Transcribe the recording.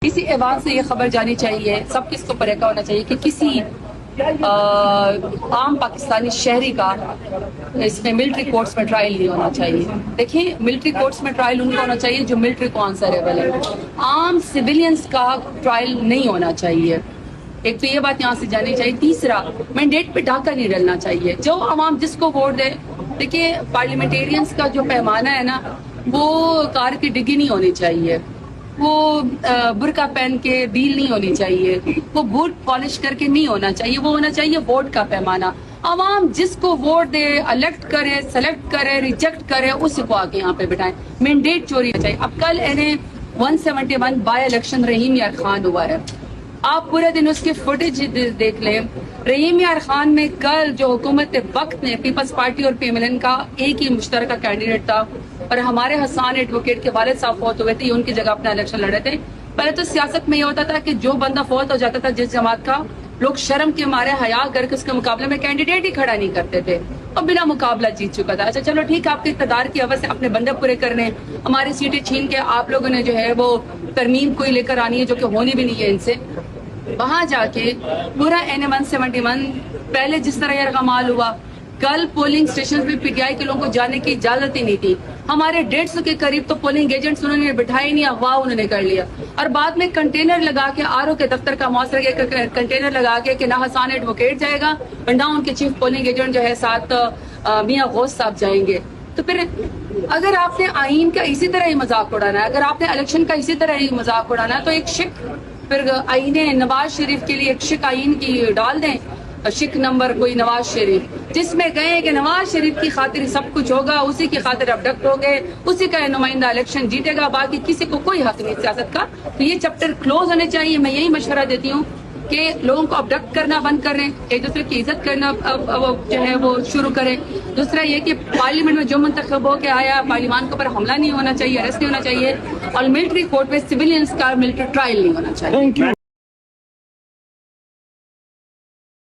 کسی ایوان سے یہ خبر جانی چاہیے، سب کس کو پریکا ہونا چاہیے کہ کسی عام پاکستانی شہری کا اس میں ملٹری کورٹس میں ٹرائل نہیں ہونا چاہیے۔ دیکھیں، ملٹری کورٹس میں ٹرائل ان کا ہونا چاہیے جو ملٹری کو آنسریبل ہے، عام سویلینز کا ٹرائل نہیں ہونا چاہیے۔ ایک تو یہ بات یہاں سے جانی چاہیے۔ تیسرا، مینڈیٹ پہ ڈاکہ نہیں ڈلنا چاہیے۔ جو عوام جس کو ووٹ دے، دیکھیے پارلیمنٹیرینز کا جو پیمانہ ہے نا، وہ کار کی ڈگی نہیں ہونی چاہیے، وہ برقع پہن کے ڈیل نہیں ہونی چاہیے، وہ بوٹ پالش کر کے نہیں ہونا چاہیے، وہ ہونا چاہیے ووٹ کا پیمانہ۔ عوام جس کو ووٹ دے، الیکٹ کرے، سلیکٹ کرے، ریجیکٹ کرے، اسی کو آگے یہاں پہ بٹھائیں۔ مینڈیٹ چوری ہونا چاہیے۔ اب کل انہیں 171 بائی الیکشن رحیم یار خان ہوا ہے، آپ پورے دن اس کے فوٹیج دیکھ لیں۔ رحیم یار خان میں کل جو حکومت وقت نے پیپلز پارٹی اور پی ایم ایل این کا ایک ہی مشترکہ کینڈیڈیٹ تھا، اور ہمارے حسان ایڈوکیٹ کے والد صاحب فوت ہوئے تھے، یہ ان کی جگہ اپنا الیکشن لڑے تھے۔ پہلے تو سیاست میں یہ ہوتا تھا کہ جو بندہ فوت ہو جاتا تھا جس جماعت کا، لوگ شرم کے مارے حیا کر کے اس کے مقابلے میں کینڈیڈیٹ ہی کھڑا نہیں کرتے تھے، اور بنا مقابلہ جیت چکا تھا۔ اچھا چلو ٹھیک ہے، آپ کے اقتدار کی وجہ سے اپنے بندے پورے کرنے، ہماری سیٹیں چھین کے آپ لوگوں نے جو ہے وہ ترمیم کوئی لے کر آنی ہے جو کہ ہونی بھی نہیں ہے ان سے۔ وہاں جا کے پورا N171 پہلے جس طرح یہ رقمال ہوا، کل پولنگ سٹیشن پہ پی ٹی آئی کے لوگوں کو جانے کی اجازت ہی نہیں تھی۔ ہمارے 150 کے قریب تو پولنگ ایجنٹس انہوں نے بٹھائے نہیں، اغوا انہوں نے کر لیا، اور بعد میں کنٹینر لگا کے RO کے دفتر کا محاصرہ کے کنٹینر لگا کے کہ نہ حسان ایڈوکیٹ جائے گا اور نہ ان کے چیف پولنگ ایجنٹ جو ہے ساتھ میاں غوث صاحب جائیں گے۔ تو پھر اگر آپ نے آئین کا اسی طرح ہی مذاق اڑانا ہے، اگر آپ نے الیکشن کا اسی طرح ہی مذاق اڑانا ہے، تو ایک شک پھر آئین نواز شریف کے لیے ایک شک آئین کی ڈال دیں، شک نمبر کوئی نواز شریف، جس میں کہیں کہ نواز شریف کی خاطر سب کچھ ہوگا، اسی کی خاطر ابڈکٹ ہو گئے، اسی کا نمائندہ الیکشن جیتے گا، باقی کسی کو کوئی حق نہیں سیاست کا۔ تو یہ چیپٹر کلوز ہونے چاہیے۔ میں یہی مشورہ دیتی ہوں کہ لوگوں کو ابڈکٹ کرنا بند کریں، ایک دوسرے کی عزت کرنا جو ہے وہ شروع کریں۔ دوسرا یہ کہ پارلیمنٹ میں جو منتخب ہو کے آیا، پارلیمان کے اوپر حملہ نہیں ہونا چاہیے، اریسٹ نہیں ہونا چاہیے، اور ملٹری کورٹ میں سویلینز کا ملٹری ٹرائل نہیں ہونا چاہیے۔